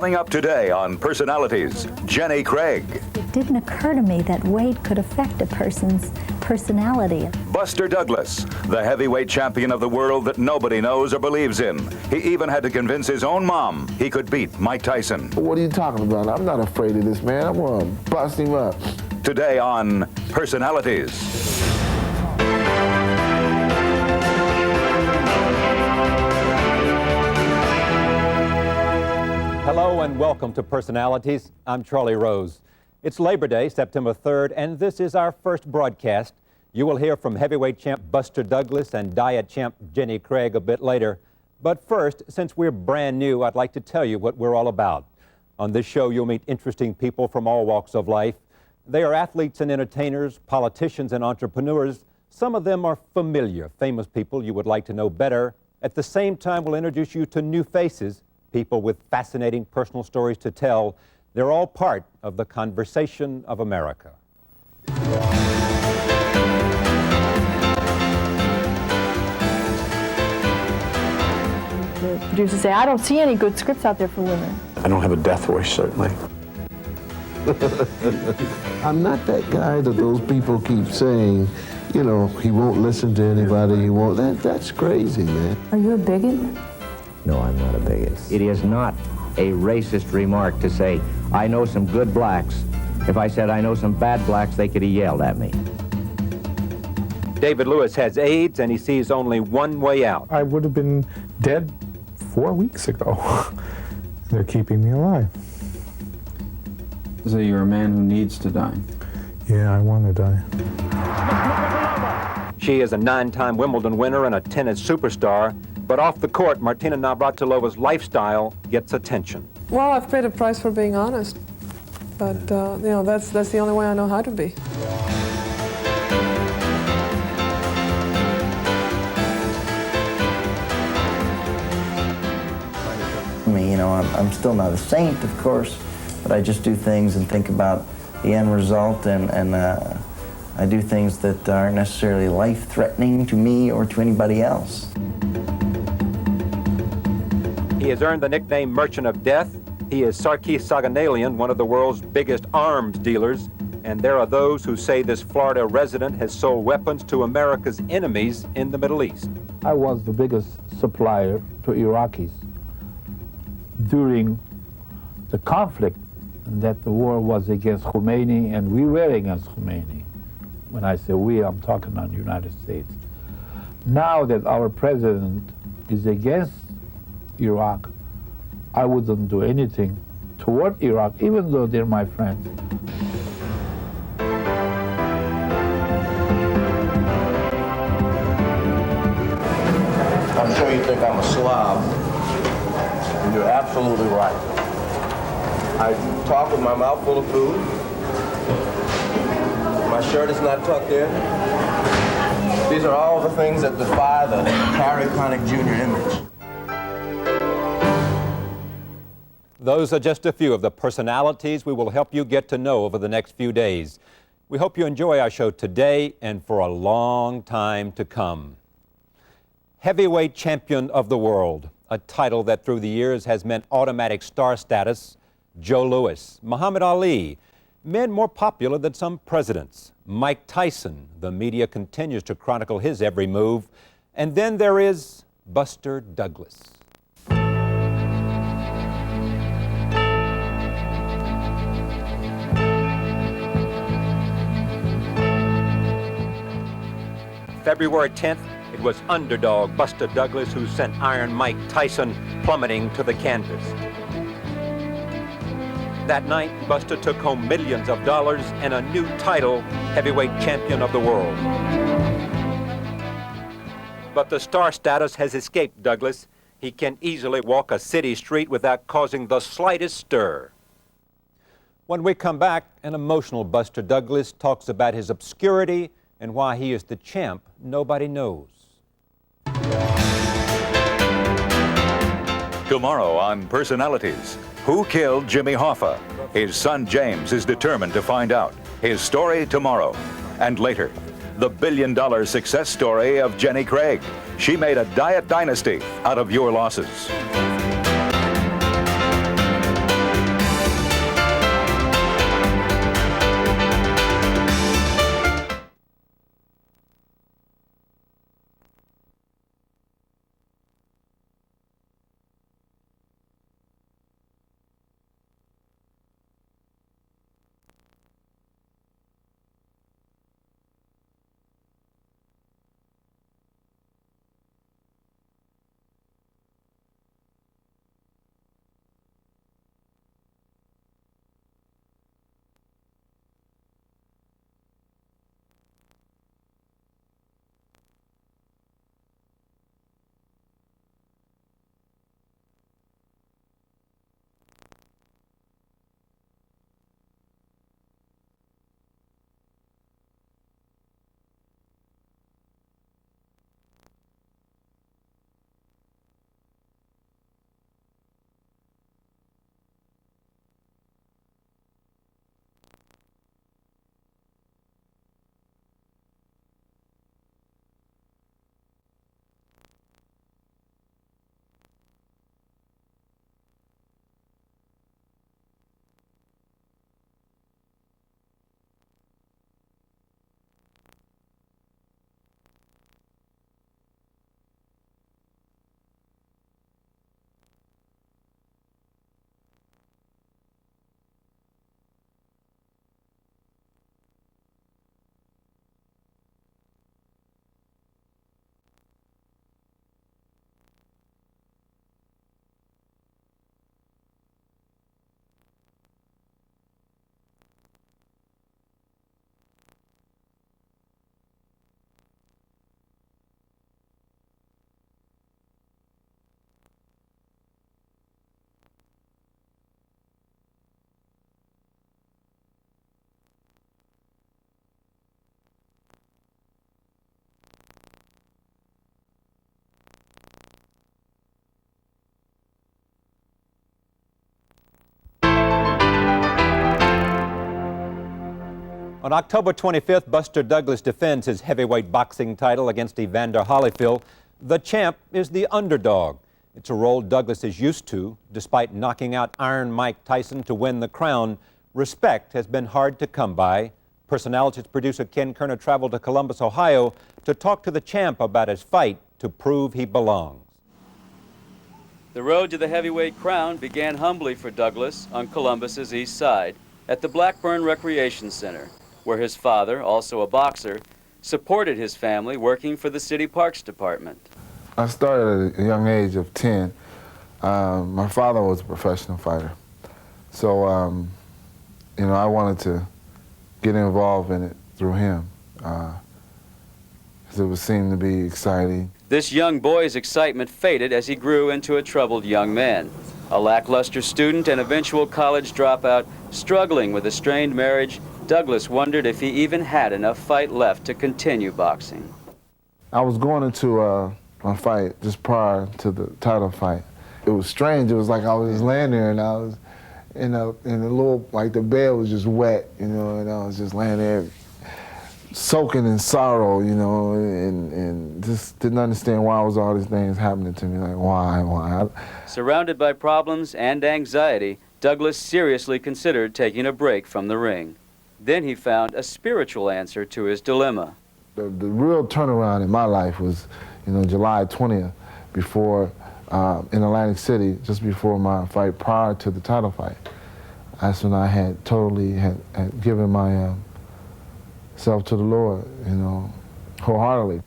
Coming up today on Personalities, Jenny Craig. It didn't occur to me that weight could affect a person's personality. Buster Douglas, the heavyweight champion of the world that nobody knows or believes in. He even had to convince his own mom he could beat Mike Tyson. What are you talking about? I'm not afraid of this man. I'm going to bust him up. Today on Personalities. Hello and welcome to Personalities. I'm Charlie Rose. It's Labor Day, September 3rd, and this is our first broadcast. You will hear from heavyweight champ Buster Douglas and diet champ Jenny Craig a bit later. But first, since we're brand new, I'd like to tell you what we're all about. On this show, you'll meet interesting people from all walks of life. They are athletes and entertainers, politicians and entrepreneurs. Some of them are familiar, famous people you would like to know better. At the same time, we'll introduce you to new faces, people with fascinating personal stories to tell. They're all part of the conversation of America. The producers say, I don't see any good scripts out there for women. I don't have a death wish, certainly. I'm not that guy that those people keep saying, you know, he won't listen to anybody, he won't. That's crazy, man. Are you a bigot? No, I'm not a bigot. It is not a racist remark to say, I know some good blacks. If I said I know some bad blacks, they could have yelled at me. David Lewis has AIDS and he sees only one way out. I would have been dead 4 weeks ago. They're keeping me alive. So you're a man who needs to die? Yeah, I want to die. She is a 9-time Wimbledon winner and a tennis superstar. But off the court, Martina Navratilova's lifestyle gets attention. Well, I've paid a price for being honest, but you know, that's the only way I know how to be. I mean, you know, I'm still not a saint, of course, but I just do things and think about the end result, and I do things that aren't necessarily life-threatening to me or to anybody else. He has earned the nickname Merchant of Death. He is Sarkis Saganalian, one of the world's biggest arms dealers. And there are those who say this Florida resident has sold weapons to America's enemies in the Middle East. I was the biggest supplier to Iraqis during the conflict that the war was against Khomeini, and we were against Khomeini. When I say we, I'm talking about the United States. Now that our president is against Iraq, I wouldn't do anything toward Iraq, even though they're my friends. I'm sure you think I'm a slob, and you're absolutely right. I talk with my mouth full of food. My shirt is not tucked in. These are all the things that defy the Harry Connick Jr. image. Those are just a few of the personalities we will help you get to know over the next few days. We hope you enjoy our show today and for a long time to come. Heavyweight champion of the world, a title that through the years has meant automatic star status. Joe Louis, Muhammad Ali, men more popular than some presidents. Mike Tyson, the media continues to chronicle his every move. And then there is Buster Douglas. February 10th, it was underdog Buster Douglas who sent Iron Mike Tyson plummeting to the canvas. That night, Buster took home millions of dollars and a new title, heavyweight champion of the world. But the star status has escaped Douglas. He can easily walk a city street without causing the slightest stir. When we come back, an emotional Buster Douglas talks about his obscurity and why he is the champ nobody knows. Tomorrow on Personalities, who killed Jimmy Hoffa? His son James is determined to find out. His story tomorrow. And later, the billion-dollar success story of Jenny Craig. She made a diet dynasty out of your losses. On October 25th, Buster Douglas defends his heavyweight boxing title against Evander Holyfield. The champ is the underdog. It's a role Douglas is used to. Despite knocking out Iron Mike Tyson to win the crown, respect has been hard to come by. Personalities producer Ken Kerner traveled to Columbus, Ohio to talk to the champ about his fight to prove he belongs. The road to the heavyweight crown began humbly for Douglas on Columbus's east side at the Blackburn Recreation Center, where his father, also a boxer, supported his family working for the city parks department. I started at a young age of 10. My father was a professional fighter. So, you know, I wanted to get involved in it through him, because it would seem to be exciting. This young boy's excitement faded as he grew into a troubled young man. A lackluster student and eventual college dropout, struggling with a strained marriage, Douglas wondered if he even had enough fight left to continue boxing. I was going into my fight just prior to the title fight. It was strange. It was like I was just laying there and I was in a little, like the bed was just wet, you know, and I was just laying there soaking in sorrow, you know, and just didn't understand why was all these things happening to me. Like, why? Surrounded by problems and anxiety, Douglas seriously considered taking a break from the ring. Then he found a spiritual answer to his dilemma. The real turnaround in my life was, you know, July 20th, before, in Atlantic City, just before my fight prior to the title fight. That's when I had totally had given my self to the Lord, you know, wholeheartedly.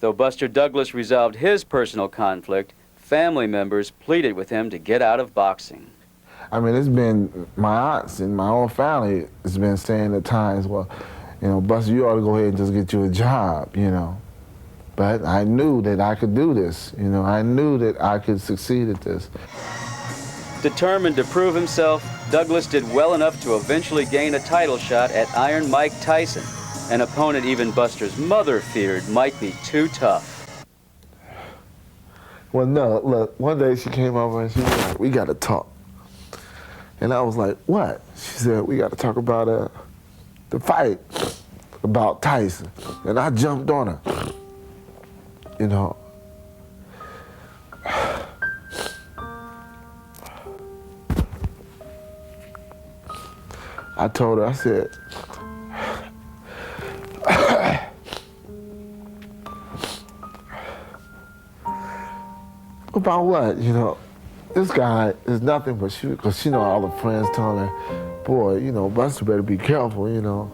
Though Buster Douglas resolved his personal conflict, family members pleaded with him to get out of boxing. I mean, it's been, my aunts and my own family has been saying at times, well, you know, Buster, you ought to go ahead and just get you a job, you know. But I knew that I could do this, you know. I knew that I could succeed at this. Determined to prove himself, Douglas did well enough to eventually gain a title shot at Iron Mike Tyson, an opponent even Buster's mother feared might be too tough. Well, no, look, one day she came over and she was like, we got to talk. And I was like, what? She said, we got to talk about the fight, about Tyson. And I jumped on her, you know. I told her, I said, about what, you know? This guy is nothing but she, because she know all the friends telling her, boy, you know, Buster better be careful, you know.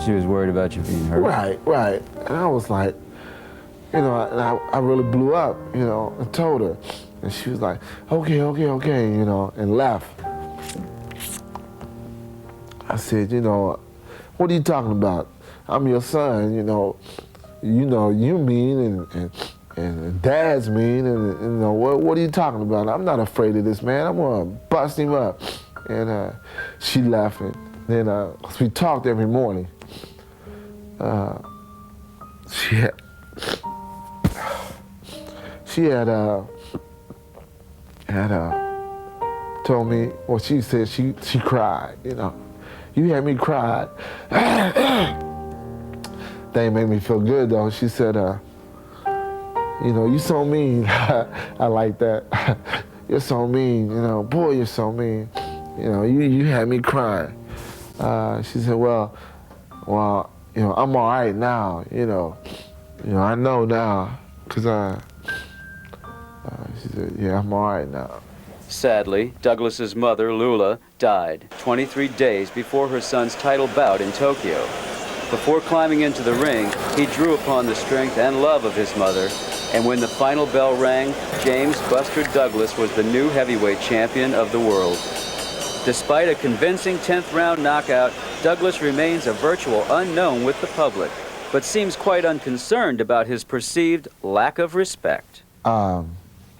She was worried about you being hurt. Right. And I was like, you know, and I really blew up, you know, and told her. And she was like, okay, you know, and left. I said, you know, what are you talking about? I'm your son, you know you mean and Dad's mean, and you know, what are you talking about? I'm not afraid of this man. I'm gonna bust him up. And she left, and then we talked every morning. She had told me, well, she said she cried, you know. You had me cry. They made me feel good, though. She said, you know, you so mean. I like that. You're so mean, you know. Boy, you're so mean. You know, you had me crying. She said, well, you know, I'm all right now, you know. I know now, because she said, yeah, I'm all right now. Sadly, Douglas's mother, Lula, died 23 days before her son's title bout in Tokyo. Before climbing into the ring, he drew upon the strength and love of his mother, and when the final bell rang, James Buster Douglas was the new heavyweight champion of the world. Despite a convincing 10th round knockout, Douglas remains a virtual unknown with the public, but seems quite unconcerned about his perceived lack of respect.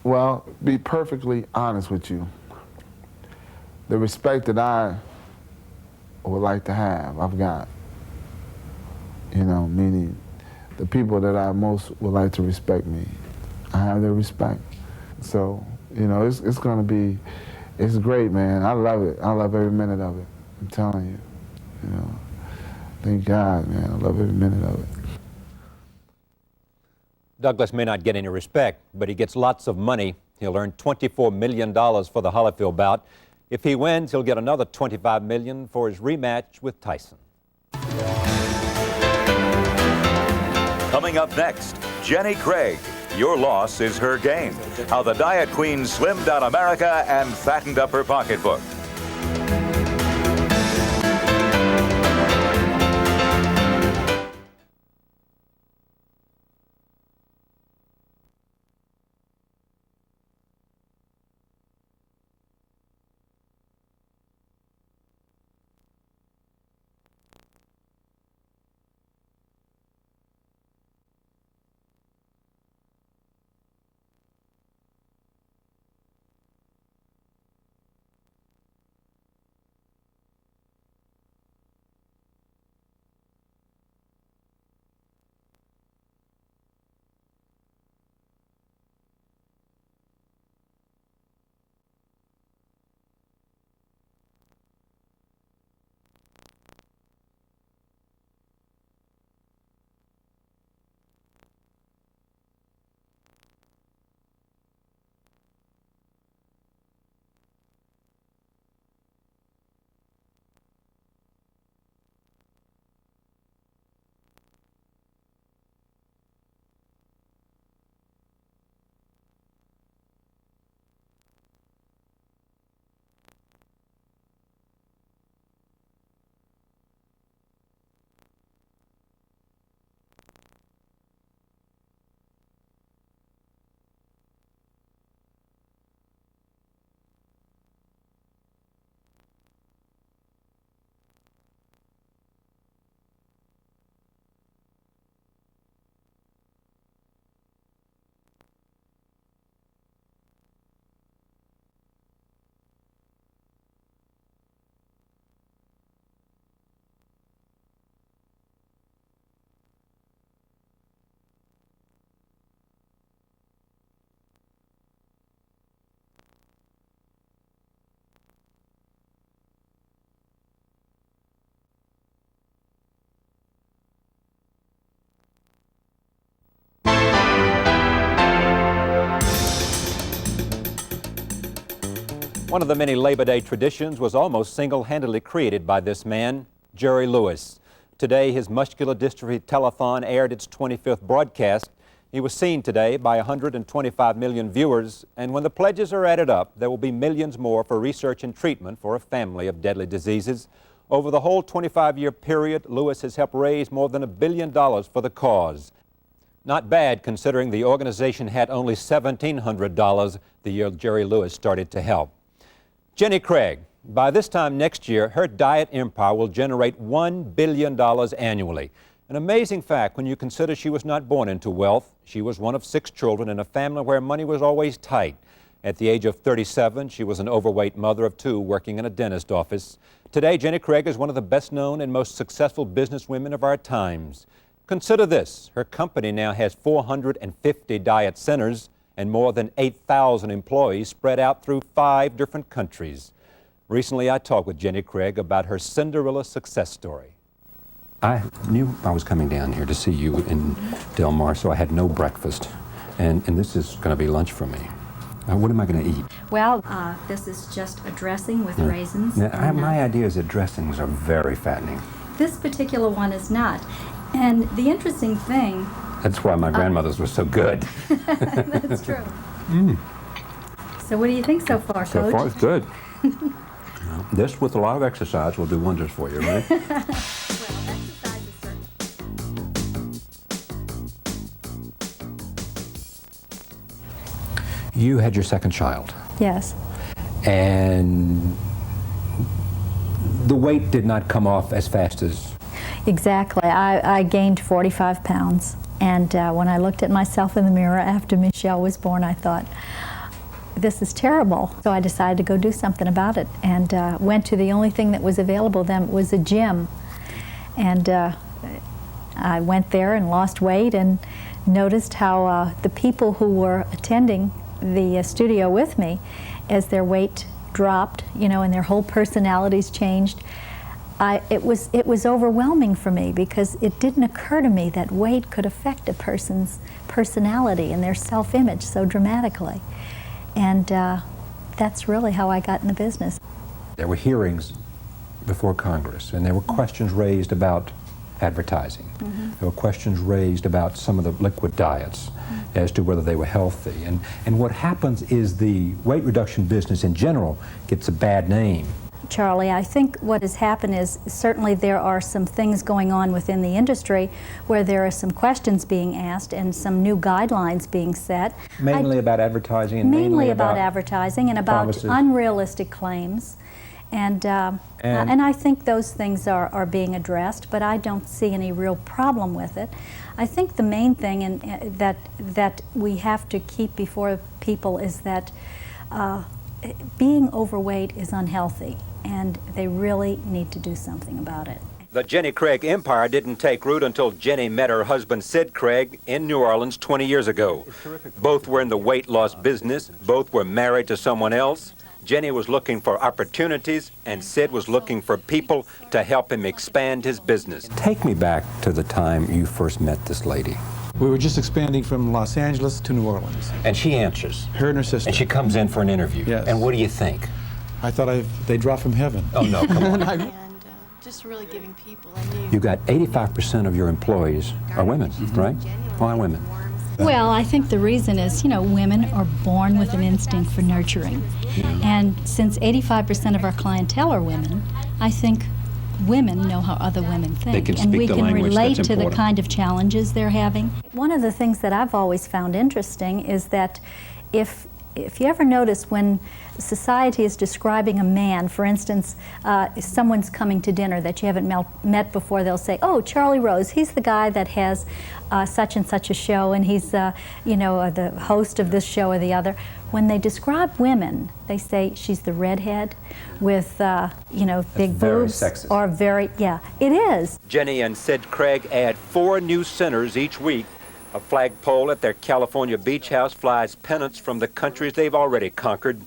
Well, be perfectly honest with you. The respect that I would like to have, I've got. You know, meaning the people that I most would like to respect me, I have their respect. So, you know, it's gonna be, it's great, man. I love it. I love every minute of it. I'm telling you, you know. Thank God, man. I love every minute of it. Douglas may not get any respect, but he gets lots of money. He'll earn $24 million for the Holyfield bout. If he wins, he'll get another $25 million for his rematch with Tyson. Coming up next, Jenny Craig. Your loss is her gain. How the Diet Queen slimmed down America and fattened up her pocketbook. One of the many Labor Day traditions was almost single-handedly created by this man, Jerry Lewis. Today, his muscular dystrophy telethon aired its 25th broadcast. He was seen today by 125 million viewers, and when the pledges are added up, there will be millions more for research and treatment for a family of deadly diseases. Over the whole 25-year period, Lewis has helped raise more than $1 billion for the cause. Not bad, considering the organization had only $1,700 the year Jerry Lewis started to help. Jenny Craig, by this time next year, her diet empire will generate $1 billion annually. An amazing fact when you consider she was not born into wealth. She was one of 6 children in a family where money was always tight. At the age of 37, she was an overweight mother of 2 working in a dentist office. Today, Jenny Craig is one of the best-known and most successful businesswomen of our times. Consider this, her company now has 450 diet centers and more than 8,000 employees spread out through 5 different countries. Recently, I talked with Jenny Craig about her Cinderella success story. I knew I was coming down here to see you in Del Mar, so I had no breakfast. And this is going to be lunch for me. What am I going to eat? Well, this is just a dressing with raisins. Now, my idea is that dressings are very fattening. This particular one is not. And the interesting thing... That's why my grandmother's was so good. That's true. So what do you think so far, Coach? So far, it's good. This, with a lot of exercise, will do wonders for you, right? Well, exercise is certain. You had your second child. Yes. And the weight did not come off as fast as... Exactly. I gained 45 pounds. And when I looked at myself in the mirror after Michelle was born, I thought, this is terrible. So I decided to go do something about it, and went to the only thing that was available then, was a gym. And I went there and lost weight and noticed how the people who were attending the studio with me, as their weight dropped, you know, and their whole personalities changed, it was overwhelming for me because it didn't occur to me that weight could affect a person's personality and their self-image so dramatically. And that's really how I got in the business. There were hearings before Congress, and there were questions raised about advertising. There were questions raised about some of the liquid diets as to whether they were healthy. And what happens is the weight reduction business in general gets a bad name. Charlie, I think what has happened is certainly there are some things going on within the industry where there are some questions being asked and some new guidelines being set. Mainly about advertising and mainly about advertising and about promises. Unrealistic claims. And I think those things are being addressed, but I don't see any real problem with it. I think the main thing that we have to keep before people is that being overweight is unhealthy, and they really need to do something about it. The Jenny Craig empire didn't take root until Jenny met her husband Sid Craig in New Orleans 20 years ago. Both were in the weight loss business. Both were married to someone else. Jenny was looking for opportunities, and Sid was looking for people to help him expand his business. Take me back to the time you first met this lady. We were just expanding from Los Angeles to New Orleans. And she answers. Her and her sister. And she comes in for an interview. Yes. And what do you think? I thought they dropped from heaven. Oh, no, come on. And just really giving people a new... You got 85% of your employees are women, right? Why women? Well, I think the reason is, women are born with an instinct for nurturing. And since 85% of our clientele are women, I think women know how other women think. They can and speak we the can language relate that's to the important. kind of challenges they're having. One of the things that I've always found interesting is that if you ever notice when society is describing a man, for instance, if someone's coming to dinner that you haven't met before, they'll say, oh, Charlie Rose, he's the guy that has such and such a show, and he's the host of this show or the other. When they describe women, they say she's the redhead with, big very boobs. sexist. Or very, yeah, it is. Jenny and Sid Craig add 4 new centers each week. A flagpole at their California beach house flies pennants from the countries they've already conquered.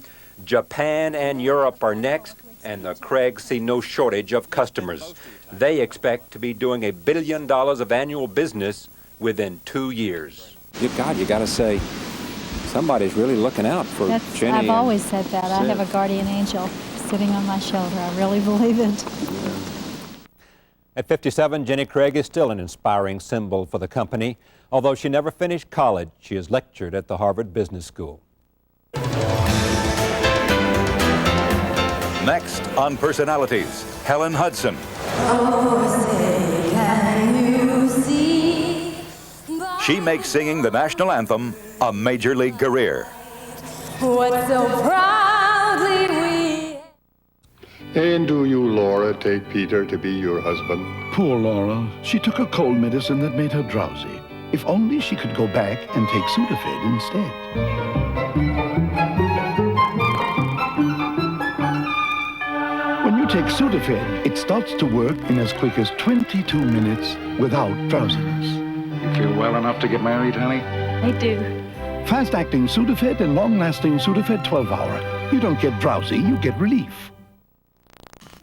Japan and Europe are next, and the Craigs see no shortage of customers. They expect to be doing $1 billion of annual business within 2 years. God, you got to say, somebody's really looking out for Jenny. I've always said that. I have a guardian angel sitting on my shoulder. I really believe it. At 57, Jenny Craig is still an inspiring symbol for the company. Although she never finished college, she has lectured at the Harvard Business School. Next on Personalities, Helen Hudson. She makes singing the national anthem a major league career. What so proudly we... And do you, Laura, take Peter to be your husband? Poor Laura. She took a cold medicine that made her drowsy. If only she could go back and take Sudafed instead. When you take Sudafed, it starts to work in as quick as 22 minutes without drowsiness. You feel well enough to get married, honey? I do. Fast-acting Sudafed and long-lasting Sudafed 12-hour. You don't get drowsy, you get relief.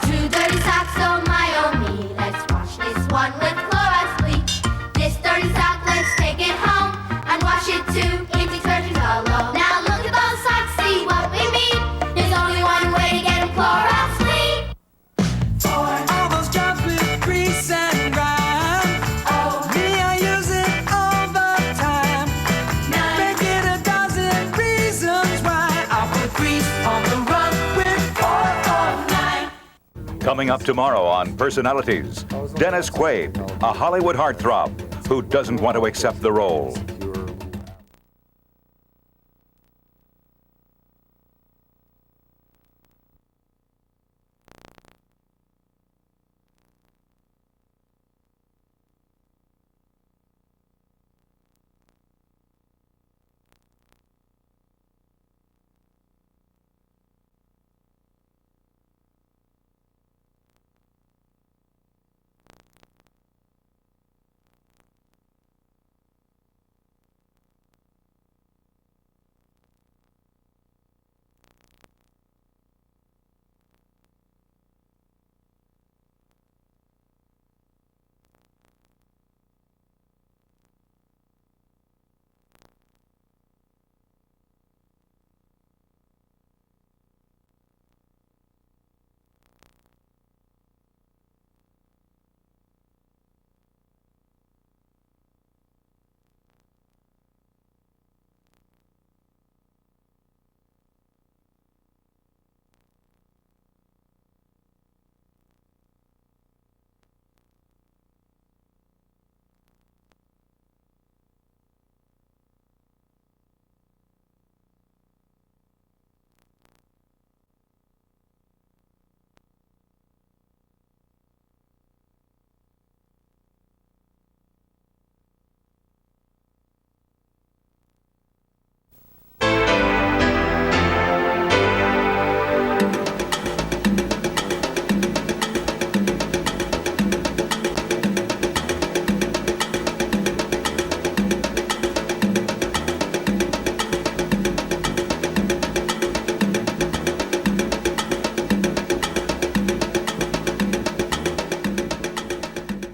2 dirty socks, oh my, oh me. Let's wash this one with Clorox bleach. This dirty sock, let's take it home and wash it too. Keep detergent alone. Now look at those socks, see what we mean. There's only one way to get them Clorox clean. All those jobs with grease and grime. Oh, me, I use it all the time. Make it a dozen reasons why I put grease on the run with 409. Coming up tomorrow on Personalities, Dennis Quaid, a Hollywood heartthrob who doesn't want to accept the role.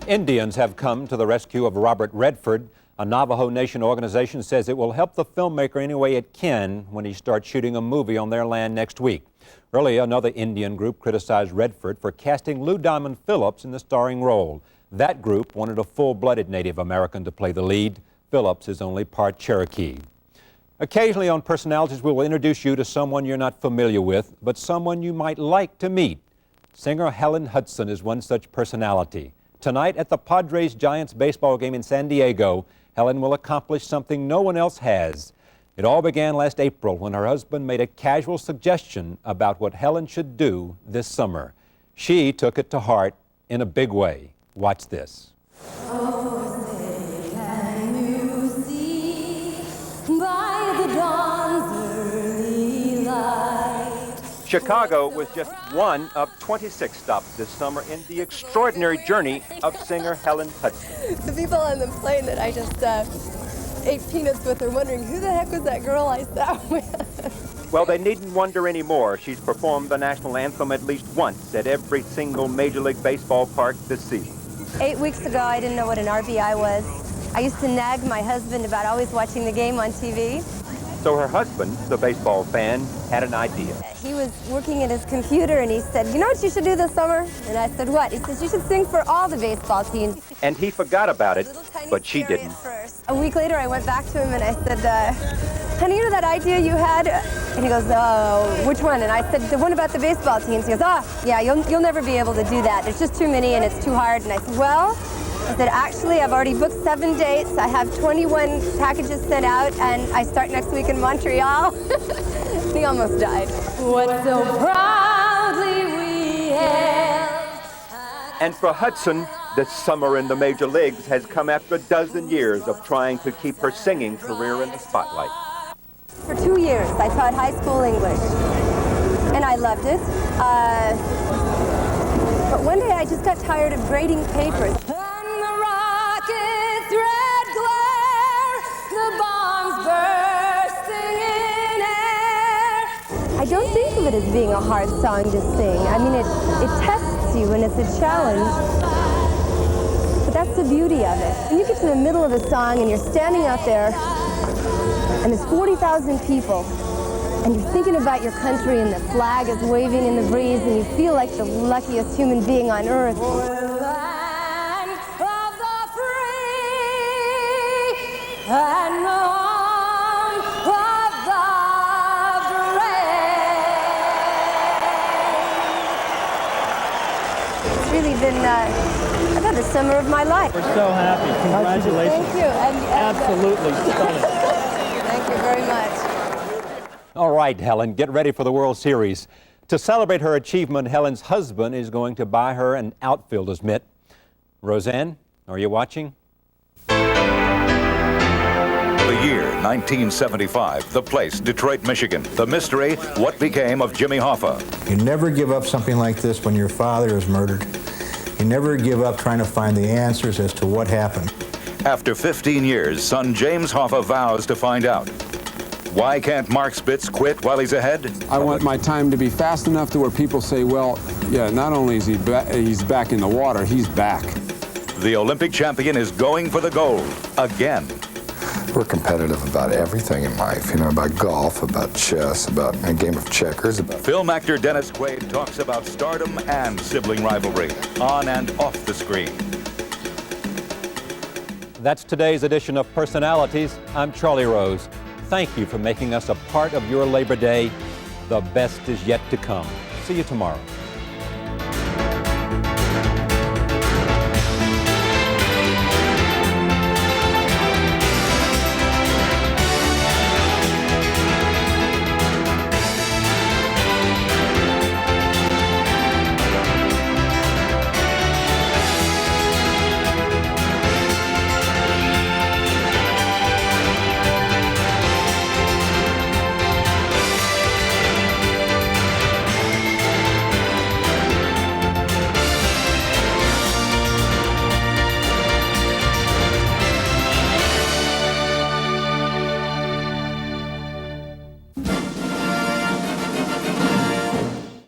Indians have come to the rescue of Robert Redford. A Navajo Nation organization says it will help the filmmaker any way it can when he starts shooting a movie on their land next week. Earlier, another Indian group criticized Redford for casting Lou Diamond Phillips in the starring role. That group wanted a full-blooded Native American to play the lead. Phillips is only part Cherokee. Occasionally on Personalities, we will introduce you to someone you're not familiar with, but someone you might like to meet. Singer Helen Hudson is one such personality. Tonight at the Padres-Giants baseball game in San Diego, Helen will accomplish something no one else has. It all began last April when her husband made a casual suggestion about what Helen should do this summer. She took it to heart in a big way. Watch this. Chicago was just one of 26 stops this summer in the extraordinary journey of singer Helen Hudson. The people on the plane that I just ate peanuts with are wondering, who the heck was that girl I sat with? Well, they needn't wonder anymore. She's performed the national anthem at least once at every single Major League Baseball park this season. 8 weeks ago, I didn't know what an RBI was. I used to nag my husband about always watching the game on TV. So her husband, the baseball fan, had an idea. He was working at his computer and he said, you know what you should do this summer? And I said, what? He says, you should sing for all the baseball teams. And he forgot about it, but she didn't. A week later, I went back to him and I said, honey, you know that idea you had? And he goes, oh, which one? And I said, the one about the baseball teams. He goes, yeah, you'll never be able to do that. There's just too many and it's too hard. And I said, well, I said, actually, I've already booked 7 dates. I have 21 packages sent out, and I start next week in Montreal. He almost died. What so proudly we held. And for Hudson, the summer in the major leagues has come after a dozen years of trying to keep her singing career in the spotlight. For 2 years, I taught high school English, and I loved it. But one day I just got tired of grading papers. I don't think of it as being a hard song to sing. I mean, it tests you and it's a challenge. But that's the beauty of it. When you get to the middle of a song and you're standing out there and there's 40,000 people and you're thinking about your country and the flag is waving in the breeze and you feel like the luckiest human being on earth. I've had the summer of my life. We're so happy. Congratulations. Thank you. Absolutely stunning. Thank you very much. All right, Helen, get ready for the World Series. To celebrate her achievement, Helen's husband is going to buy her an outfielder's mitt. Roseanne, are you watching? The year, 1975. The place, Detroit, Michigan. The mystery, what became of Jimmy Hoffa. You never give up something like this when your father is murdered. You never give up trying to find the answers as to what happened. After 15 years, son James Hoffa vows to find out. Why can't Mark Spitz quit while he's ahead? I want my time to be fast enough to where people say, well, yeah, not only is he's back in the water, he's back. The Olympic champion is going for the gold again. We're competitive about everything in life, about golf, about chess, about a game of checkers. Film actor Dennis Quaid talks about stardom and sibling rivalry, on and off the screen. That's today's edition of Personalities. I'm Charlie Rose. Thank you for making us a part of your Labor Day. The best is yet to come. See you tomorrow.